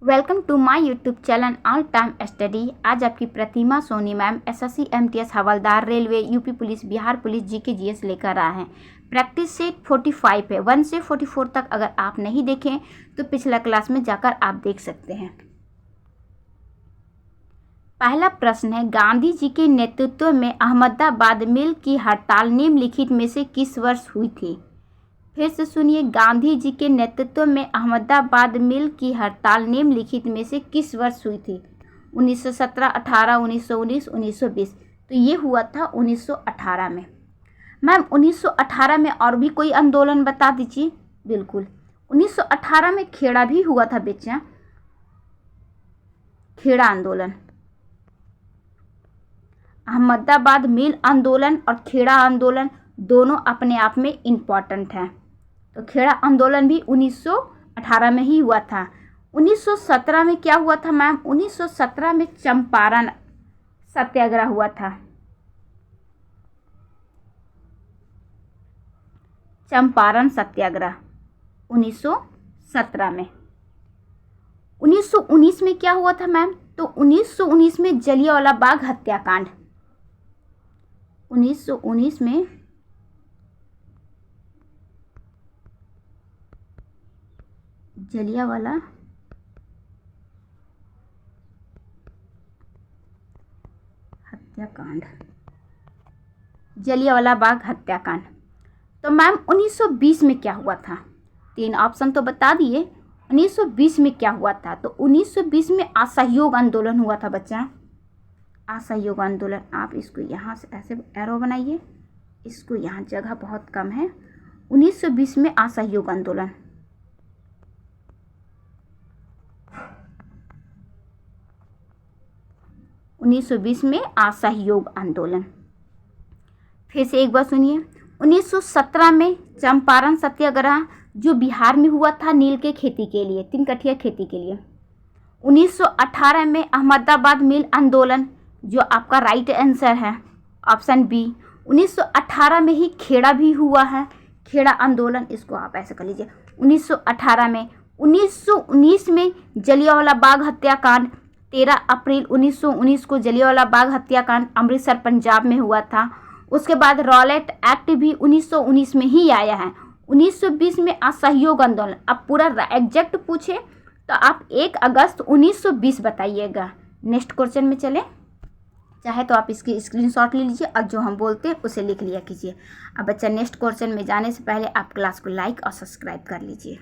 Welcome to my YouTube channel all time study. आज आपकी Pratima Soni ma'am SSC MTS हवलदार railway UP police Bihar police GK GS लेकर आए हैं। प्रैक्टिस सेट 45 है, 1 से 44 तक अगर आप नहीं देखें तो पिछला क्लास में जाकर आप देख सकते हैं। पहला प्रश्न है, गांधी जी के नेतृत्व में अहमदाबाद मिल की हड़ताल निम्नलिखित में से किस वर्ष हुई थी? फिर से सुनिए, गांधी जी के नेतृत्व में अहमदाबाद मिल की हड़ताल निम्नलिखित में से किस वर्ष हुई थी? 1917, 18, 1919, 1920। तो ये हुआ था 1918 में। मैम 1918 में और भी कोई आंदोलन बता दीजिए। बिल्कुल, 1918 में खेड़ा भी हुआ था बच्चा, खेड़ा आंदोलन। अहमदाबाद मिल आंदोलन और खेड़ा आंदोलन दोनों अपने आप में इम्पॉर्टेंट हैं। तो खेड़ा आंदोलन भी 1918 में ही हुआ था। 1917 में क्या हुआ था मैम? 1917 में चंपारण सत्याग्रह हुआ था। चंपारण सत्याग्रह 1917 में। 1919 में क्या हुआ था मैम? तो 1919 में जलियांवाला बाग हत्याकांड। 1919 में जलियांवाला हत्याकांड, जलियांवाला बाग हत्याकांड। तो मैम 1920 में क्या हुआ था? 3 ऑप्शन तो बता दिए। 1920 में क्या हुआ था? तो 1920 में असहयोग आंदोलन हुआ था बच्चा, असहयोग आंदोलन। आप इसको यहाँ से ऐसे एरो बनाइए, इसको यहाँ जगह बहुत कम है। 1920 में असहयोग आंदोलन। में असहयोग आंदोलन। फिर से एक बार सुनिए, 1917 में चंपारण सत्याग्रह जो बिहार में हुआ था नील के खेती के लिए, 3 कठिया खेती के लिए। 1918 में अहमदाबाद मिल आंदोलन जो आपका राइट आंसर है, ऑप्शन बी। 1918 में ही खेड़ा भी हुआ है, खेड़ा आंदोलन। इसको आप ऐसे कर लीजिए 1918 में। 1919 में जलियांवाला बाग हत्याकांड, 13 अप्रैल 1919 को जलियांवाला बाग हत्याकांड अमृतसर पंजाब में हुआ था। उसके बाद रॉलेट एक्ट भी 1919 में ही आया है। 1920 में असहयोग आंदोलन। अब पूरा एग्जैक्ट पूछे तो आप 1 अगस्त 1920 बताइएगा। नेक्स्ट क्वेश्चन में चले, चाहे तो आप इसकी स्क्रीनशॉट ले लीजिए और जो हम बोलते हैं उसे लिख लिया कीजिए। अब बच्चा नेक्स्ट क्वेश्चन में जाने से पहले आप क्लास को लाइक और सब्सक्राइब कर लीजिए।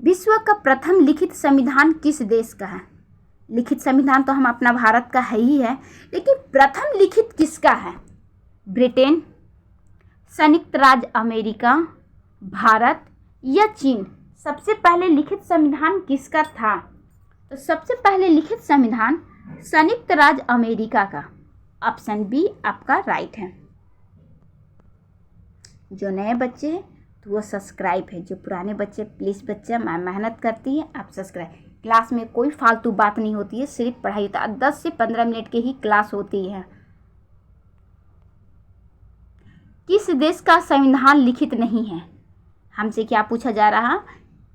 विश्व का प्रथम लिखित संविधान किस देश का है? लिखित संविधान तो हम अपना भारत का है ही है, लेकिन प्रथम लिखित किसका है? ब्रिटेन, संयुक्त राज्य अमेरिका, भारत या चीन? सबसे पहले लिखित संविधान किसका था? तो सबसे पहले लिखित संविधान संयुक्त राज्य अमेरिका का, ऑप्शन बी आपका राइट है। जो नए बच्चे हैं तो वो सब्सक्राइब है, जो पुराने बच्चे प्लीज़ बच्चा मैं मेहनत करती है, आप सब्सक्राइब। क्लास में कोई फालतू बात नहीं होती है, सिर्फ पढ़ाई होता है। 10 से 15 मिनट की ही क्लास होती है। किस देश का संविधान लिखित नहीं है? हमसे क्या पूछा जा रहा?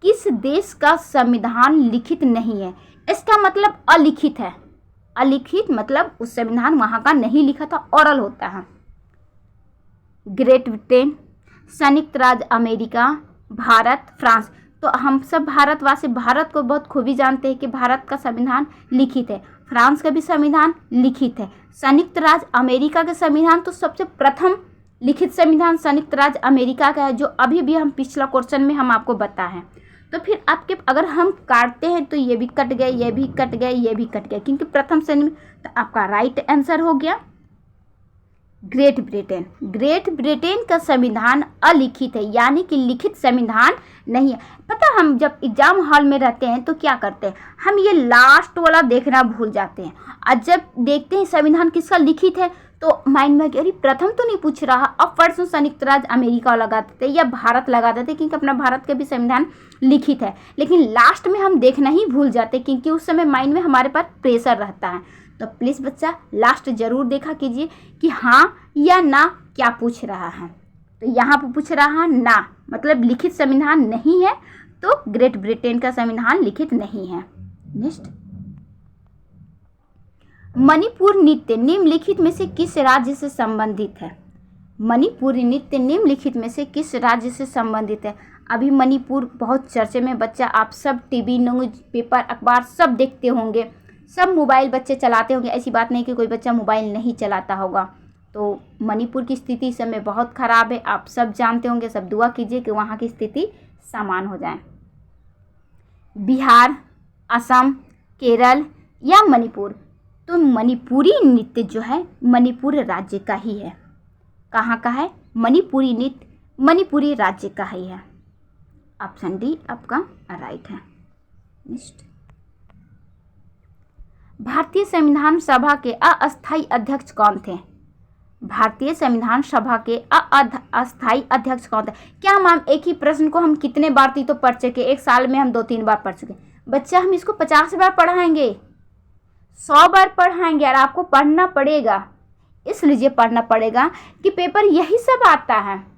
किस देश का संविधान लिखित नहीं है? इसका मतलब अलिखित है। अलिखित मतलब उस संविधान वहाँ का नहीं लिखा था, ओरल होता है। ग्रेट ब्रिटेन, संयुक्त राज्य अमेरिका, भारत, फ्रांस। तो हम सब भारतवासी भारत को बहुत खूबी जानते हैं कि भारत का संविधान लिखित है, फ्रांस का भी संविधान लिखित है। संयुक्त राज्य अमेरिका का संविधान तो सबसे प्रथम लिखित संविधान संयुक्त राज्य अमेरिका का है, जो अभी भी हम पिछला क्वेश्चन में हम आपको बताएं। तो फिर आपके अगर हम काटते हैं तो ये भी कट गए, ये भी कट गए, ये भी कट गए, क्योंकि प्रथम तो आपका राइट आंसर हो गया ग्रेट ब्रिटेन। ग्रेट ब्रिटेन का संविधान अलिखित है, यानी कि लिखित संविधान नहीं है। पता हम जब एग्जाम हॉल में रहते हैं तो क्या करते हैं, हम ये लास्ट वाला देखना भूल जाते हैं, और जब देखते हैं संविधान किसका लिखित है तो माइंड में अरे प्रथम तो नहीं पूछ रहा, अब फर्स्ट संयुक्त राज्य अमेरिका लगा देते या भारत लगा देते, क्योंकि अपना भारत का भी संविधान लिखित है। लेकिन लास्ट में हम देखना ही भूल जाते, क्योंकि उस समय माइंड में हमारे पास प्रेशर रहता है। तो प्लीज़ बच्चा लास्ट जरूर देखा कीजिए कि हाँ या ना क्या पूछ रहा है। तो यहाँ पर पूछ रहा ना, मतलब लिखित संविधान नहीं है तो ग्रेट ब्रिटेन का संविधान लिखित नहीं है। नेक्स्ट, मणिपुर नृत्य निम्नलिखित में से किस राज्य से संबंधित है? मणिपुरी नृत्य निम्नलिखित में से किस राज्य से संबंधित है? अभी मणिपुर बहुत चर्चे में बच्चा, आप सब टीवी न्यूज़ पेपर अखबार सब देखते होंगे, सब मोबाइल बच्चे चलाते होंगे, ऐसी बात नहीं कि कोई बच्चा मोबाइल नहीं चलाता होगा। तो मणिपुर की स्थिति इस समय बहुत ख़राब है, आप सब जानते होंगे, सब दुआ कीजिए कि वहाँ की स्थिति सामान्य हो जाए। बिहार, असम, केरल या मणिपुर? तो मणिपुरी नृत्य जो है मणिपुर राज्य का ही है। कहाँ का है? मणिपुरी नृत्य मणिपुरी राज्य का ही है। ऑप्शन डी आपका राइट है। नेक्स्ट, भारतीय संविधान सभा के अस्थायी अध्यक्ष कौन थे? भारतीय संविधान सभा के अस्थायी अध्यक्ष कौन थे? क्या मैम एक ही प्रश्न को हम कितने बार तो पढ़ चुके? एक साल में हम 2-3 बार पढ़ चुके। बच्चा हम इसको 50 बार पढ़ाएंगे, 100 बार पढ़ाएंगे, और आपको पढ़ना पड़ेगा। इसलिए पढ़ना पड़ेगा कि पेपर यही सब आता है।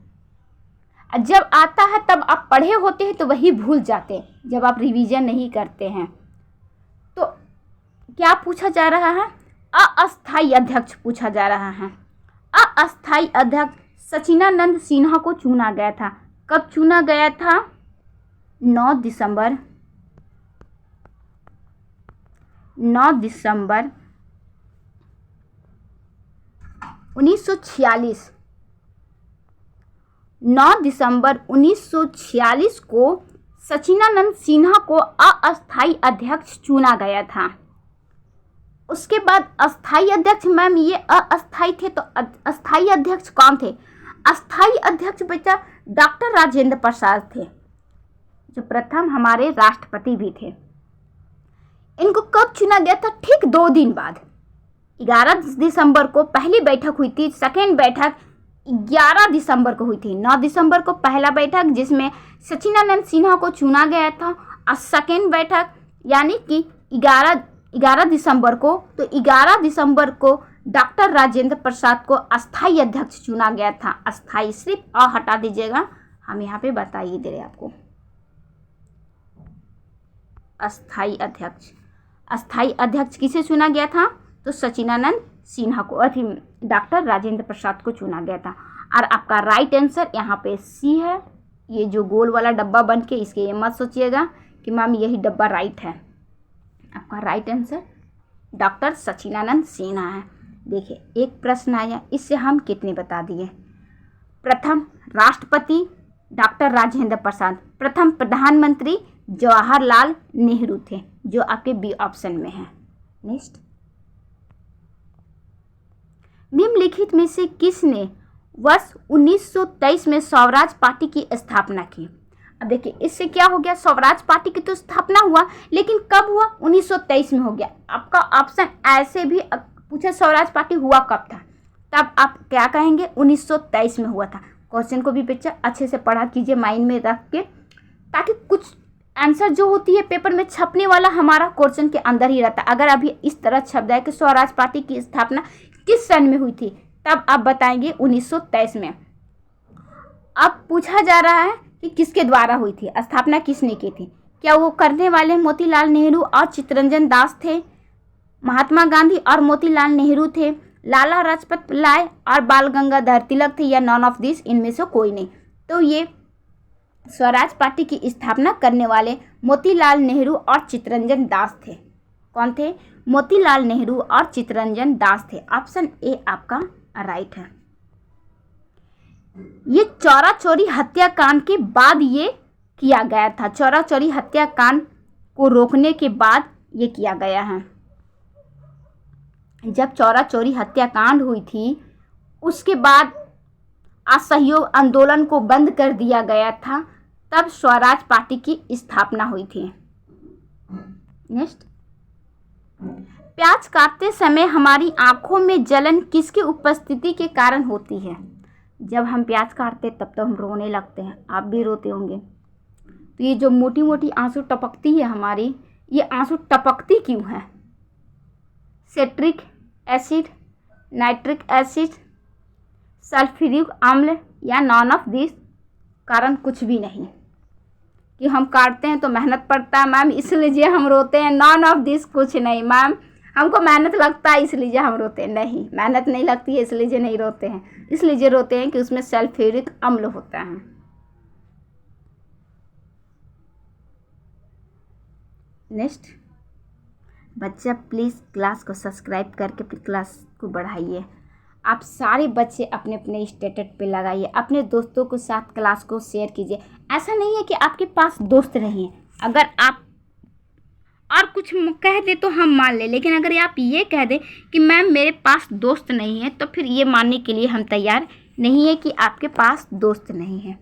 जब आता है तब आप पढ़े होते हैं तो वही भूल जाते हैं, जब आप रिवीजन नहीं करते हैं। तो क्या पूछा जा रहा है? अस्थायी अध्यक्ष पूछा जा रहा है। अस्थायी अध्यक्ष सचिनानंद सिन्हा को चुना गया था। कब चुना गया था? 9 दिसंबर 1946। 9 दिसंबर 1946 को सचिनानंद सिन्हा को अस्थायी अध्यक्ष चुना गया था। उसके बाद अस्थायी अध्यक्ष, मैम ये अस्थायी थे तो अस्थायी अध्यक्ष कौन थे? अस्थायी अध्यक्ष बच्चा डॉक्टर राजेंद्र प्रसाद थे, जो प्रथम हमारे राष्ट्रपति भी थे। इनको कब चुना गया था? ठीक 2 दिन बाद, 11 दिसंबर को पहली बैठक हुई थी। सेकेंड बैठक 11 दिसंबर को हुई थी। 9 दिसंबर को पहला बैठक जिसमें सचिनानंद सिन्हा को चुना गया था, और सेकेंड बैठक यानी कि 11 दिसंबर को, तो 11 दिसंबर को डॉक्टर राजेंद्र प्रसाद को अस्थायी अध्यक्ष चुना गया था। अस्थायी सिर्फ अ हटा दीजिएगा, हम यहाँ पे बता ही दे रहे आपको। अस्थायी अध्यक्ष किसे चुना गया था? तो सचिनानंद सिन्हा को, डॉक्टर राजेंद्र प्रसाद को चुना गया था। और आपका राइट आंसर यहाँ पे सी है। ये जो गोल वाला डब्बा बन के, इसके ये मत सोचिएगा कि मैम यही डब्बा राइट है। आपका right answer doctor Sachinanand Sinha है। देखिए एक प्रश्न आया, इससे हम कितने बता दिए। प्रथम राष्ट्रपति डॉक्टर राजेंद्र प्रसाद, प्रथम प्रधानमंत्री जवाहरलाल नेहरू थे, जो आपके बी ऑप्शन में है। नेक्स्ट, निम्नलिखित में से किसने वर्ष 1923 में स्वराज पार्टी की स्थापना की? अब देखिए इससे क्या हो गया, स्वराज पार्टी की तो स्थापना हुआ, लेकिन कब हुआ? 1923 में हो गया। आपका ऑप्शन ऐसे भी पूछे स्वराज पार्टी हुआ कब था, तब आप क्या कहेंगे? 1923 में हुआ था। क्वेश्चन को भी बच्चा अच्छे से पढ़ा कीजिए माइंड में रख के, ताकि कुछ आंसर जो होती है पेपर में छपने वाला हमारा क्वेश्चन के अंदर ही रहता है। अगर अभी इस तरह छप जाए कि स्वराज पार्टी की स्थापना किस सन में हुई थी, तब आप बताएंगे 1923 में। अब पूछा जा रहा है कि किसके द्वारा हुई थी, स्थापना किसने की थी? क्या वो करने वाले मोतीलाल नेहरू और चित्तरंजन दास थे? महात्मा गांधी और मोतीलाल नेहरू थे? लाला लाजपत राय और बाल गंगाधर तिलक थे? या नॉन ऑफ दिस, इनमें से कोई नहीं? तो ये स्वराज पार्टी की स्थापना करने वाले मोतीलाल नेहरू और चित्तरंजन दास थे। कौन थे? मोतीलाल नेहरू और चित्तरंजन दास थे। ऑप्शन ए आपका राइट है। ये चौरा चौरी हत्याकांड के बाद ये किया गया था। चौरा चौरी हत्याकांड को रोकने के बाद ये किया गया है। जब चौरा चौरी हत्याकांड हुई थी, उसके बाद असहयोग आंदोलन को बंद कर दिया गया था, तब स्वराज पार्टी की स्थापना हुई थी। नेक्स्ट, प्याज काटते समय हमारी आंखों में जलन किसकी उपस्थिति के कारण होती है? जब हम प्याज काटते तब तो हम रोने लगते हैं, आप भी रोते होंगे। तो ये जो मोटी मोटी आंसू टपकती है हमारी, ये आंसू टपकती क्यों है? Citric acid, nitric acid, sulphuric अम्ल, या नॉन ऑफ दिस? कारण कुछ भी नहीं। कि हम काटते हैं तो मेहनत पड़ता है मैम इसलिए हम रोते हैं। नॉन ऑफ दिस, कुछ नहीं मैम, हमको मेहनत लगता है इसलिए हम रोते हैं। नहीं, मेहनत नहीं लगती है इसलिए नहीं रोते हैं, इसलिए रोते हैं कि उसमें सल्फ्यूरिक अम्ल होता है। नेक्स्ट, बच्चा प्लीज़ क्लास को सब्सक्राइब करके क्लास को बढ़ाइए। आप सारे बच्चे अपने अपने स्टेटस पे लगाइए, अपने दोस्तों के साथ क्लास को शेयर कीजिए। ऐसा नहीं है कि आपके पास दोस्त नहीं है, अगर आप और कुछ कह दे तो हम मान ले, लेकिन अगर आप ये कह दे कि मैम मेरे पास दोस्त नहीं है, तो फिर ये मानने के लिए हम तैयार नहीं है कि आपके पास दोस्त नहीं है।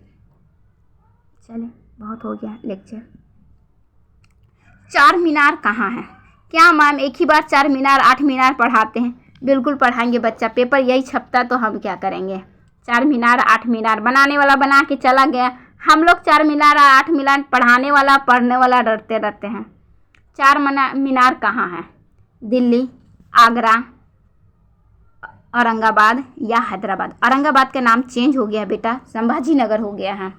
चलिए, बहुत हो गया लेक्चर। चार मीनार कहाँ है? क्या मैम एक ही बार 4 मीनार 8 मीनार पढ़ाते हैं? बिल्कुल पढ़ाएंगे बच्चा, पेपर यही छपता तो हम क्या करेंगे। 4 मीनार 8 मीनार बनाने वाला बना के चला गया, हम लोग 4 मीनार 8 मीनार पढ़ाने वाला पढ़ने वाला डरते रहते हैं। 4 मीनार कहाँ है? दिल्ली, आगरा, औरंगाबाद या हैदराबाद? औरंगाबाद का नाम चेंज हो गया बेटा, संभाजी नगर हो गया है,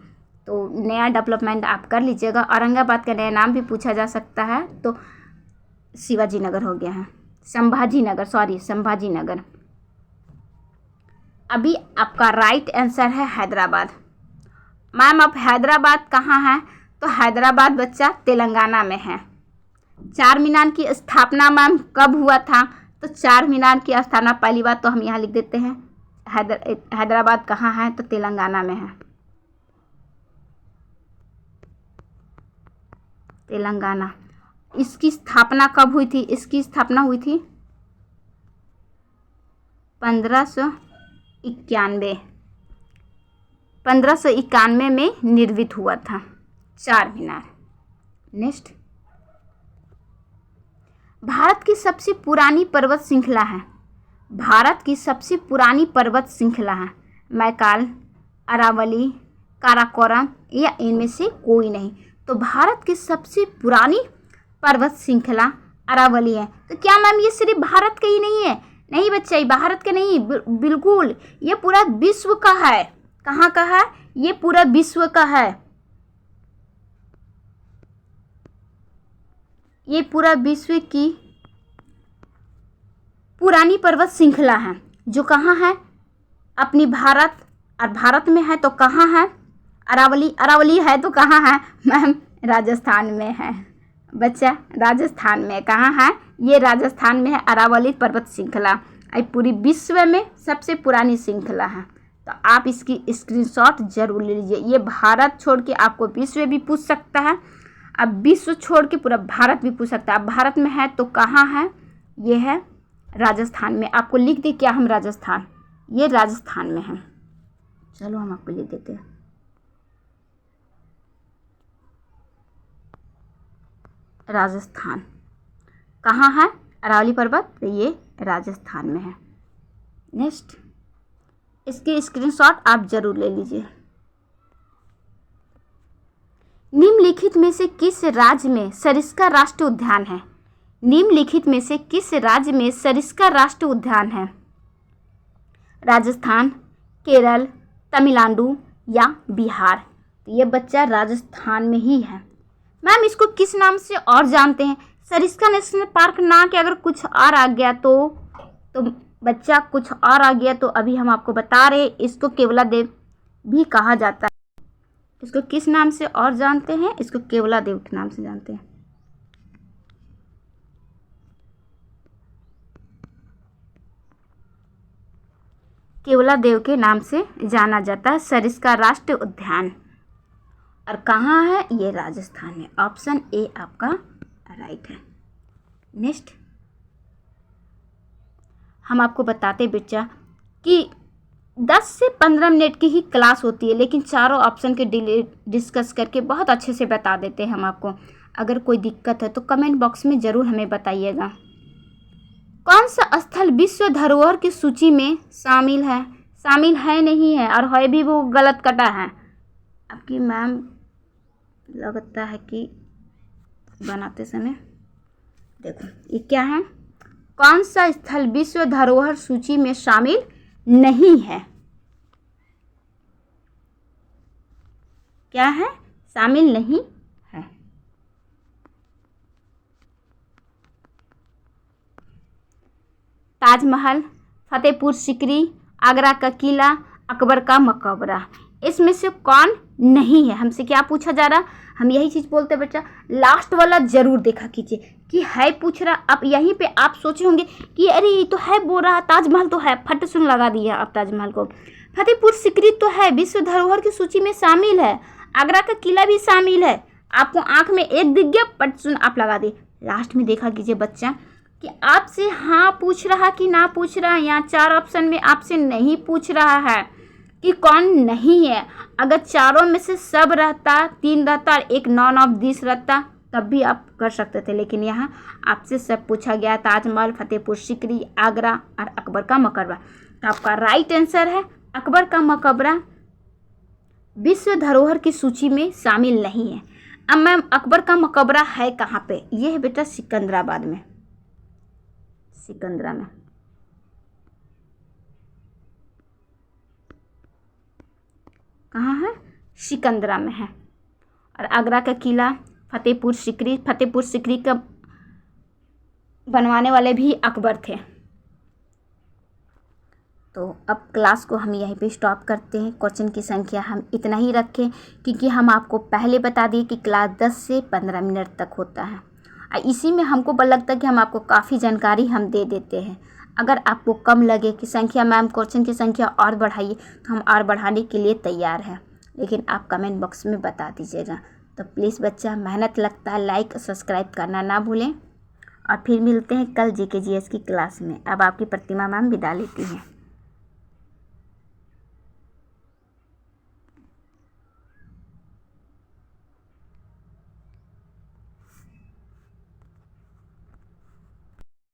तो नया डेवलपमेंट आप कर लीजिएगा। औरंगाबाद का नया नाम भी पूछा जा सकता है, तो शिवाजी नगर हो गया है, संभाजी नगर, सॉरी संभाजी नगर। अभी आपका राइट आंसर है हैदराबाद। मैम अब हैदराबाद कहाँ है? तो हैदराबाद बच्चा तेलंगाना में है। 4 मीनार की स्थापना मैम कब हुआ था? तो 4 मीनार की स्थापना पहली बात तो हम यहाँ लिख देते हैं, हैदराबाद कहाँ है? तो तेलंगाना में है, तेलंगाना। इसकी स्थापना कब हुई थी? इसकी स्थापना हुई थी 1591, 1591 में निर्मित हुआ था 4 मीनार। नेक्स्ट, भारत की सबसे पुरानी पर्वत श्रृंखला है, भारत की सबसे पुरानी पर्वत श्रृंखला है मैकाल, अरावली, काराकोरम या इनमें से कोई नहीं। तो भारत की सबसे पुरानी पर्वत श्रृंखला अरावली है। तो क्या मैम ये सिर्फ भारत का ही नहीं है? नहीं बच्चा, ये भारत का नहीं, बिल्कुल ये पूरा विश्व का है। कहाँ का है? ये पूरा विश्व का है, ये पूरा विश्व की पुरानी पर्वत श्रृंखला है, जो कहाँ है? अपनी भारत, और भारत में है तो कहाँ है? अरावली, अरावली है तो कहाँ है मैम? राजस्थान में है बच्चा, राजस्थान में। कहाँ है? ये राजस्थान में है अरावली पर्वत श्रृंखला। ये पूरी विश्व में सबसे पुरानी श्रृंखला है, तो आप इसकी स्क्रीनशॉट जरूर ले लीजिए। ये भारत छोड़ के आपको विश्व भी पूछ सकता है, अब विश्व छोड़ के पूरा भारत भी पूछ सकता है। अब भारत में है तो कहाँ है? ये है राजस्थान में। आपको लिख दे क्या हम? राजस्थान, ये राजस्थान में है। चलो हम आपको लिख देते हैं, राजस्थान। कहाँ है अरावली पर्वत? तो ये राजस्थान में है। नेक्स्ट, इसकी स्क्रीनशॉट आप जरूर ले लीजिए। निम्नलिखित में से किस राज्य में सरिस्का राष्ट्रीय उद्यान है? निम्नलिखित में से किस राज्य में सरिस्का राष्ट्रीय उद्यान है? राजस्थान, केरल, तमिलनाडु या बिहार? तो ये बच्चा राजस्थान में ही है। मैम इसको किस नाम से और जानते हैं? सरिस्का नेशनल पार्क ना कि अगर कुछ और आ गया तो बच्चा कुछ और आ गया तो अभी हम आपको बता रहे, इसको केवलादेव भी कहा जाता है। इसको किस नाम से और जानते हैं? इसको केवलादेव के नाम से जानते हैं। केवलादेव के नाम से जाना जाता है सरिस्का राष्ट्रीय उद्यान। और कहाँ है? ये राजस्थान में। ऑप्शन ए आपका राइट है। नेक्स्ट, हम आपको बताते बच्चा कि 10 से 15 मिनट की ही क्लास होती है, लेकिन चारों ऑप्शन के डिस्कस करके बहुत अच्छे से बता देते हैं हम आपको। अगर कोई दिक्कत है तो कमेंट बॉक्स में ज़रूर हमें बताइएगा। कौन सा स्थल विश्व धरोहर की सूची में शामिल है? शामिल है नहीं है, और है भी वो गलत कटा है। आपकी मैम लगता है कि बनाते समय देखो ये क्या है? कौन सा स्थल विश्व धरोहर सूची में शामिल नहीं है? क्या है? शामिल नहीं ताजमहल, फतेहपुर सिकरी, आगरा का किला, अकबर का मकबरा। इसमें से कौन नहीं है? हमसे क्या पूछा जा रहा? हम यही चीज़ बोलते बच्चा, लास्ट वाला ज़रूर देखा कीजिए कि है पूछ रहा। अब यहीं पे आप सोचे होंगे कि अरे ये तो है बोल रहा, ताजमहल तो है, फट सुन लगा दिया आप ताजमहल को। फतेहपुर सिकरी तो है, विश्व धरोहर की सूची में शामिल है। आगरा का किला भी शामिल है। आपको आंख में एक दिख गया, पट सुन आप लगा दिए। लास्ट में देखा कीजिए बच्चा कि आपसे हाँ पूछ रहा कि ना पूछ रहा है। यहाँ 4 ऑप्शन में आपसे नहीं पूछ रहा है कि कौन नहीं है। अगर चारों में से सब रहता, 3 रहता और एक नॉन ऑफ दिस रहता, तब भी आप कर सकते थे, लेकिन यहाँ आपसे सब पूछा गया, ताजमहल, फतेहपुर सिकरी, आगरा और अकबर का मकबरा। तो आपका राइट आंसर है अकबर का मकबरा विश्व धरोहर की सूची में शामिल नहीं है। अब मैम अकबर का मकबरा है कहाँ पे? ये है बेटा सिकंदराबाद में, सिकंदरा में। कहाँ है? सिकंदरा में है। और आगरा का किला, फतेहपुर सिकरी का बनवाने वाले भी अकबर थे। तो अब क्लास को हम यहीं पे स्टॉप करते हैं। क्वेश्चन की संख्या हम इतना ही रखें, क्योंकि हम आपको पहले बता दिए कि क्लास 10 से 15 मिनट तक होता है। और इसी में हमको लगता है कि हम आपको काफ़ी जानकारी हम दे देते हैं। अगर आपको कम लगे कि संख्या मैम क्वेश्चन की संख्या और बढ़ाइए, तो हम और बढ़ाने के लिए तैयार हैं, लेकिन आप कमेंट बॉक्स में बता दीजिएगा। तो प्लीज़ बच्चा, मेहनत लगता है, लाइक सब्सक्राइब करना ना भूलें। और फिर मिलते हैं कल GK GS की क्लास में। अब आपकी प्रतिमा मैम विदा लेती हैं।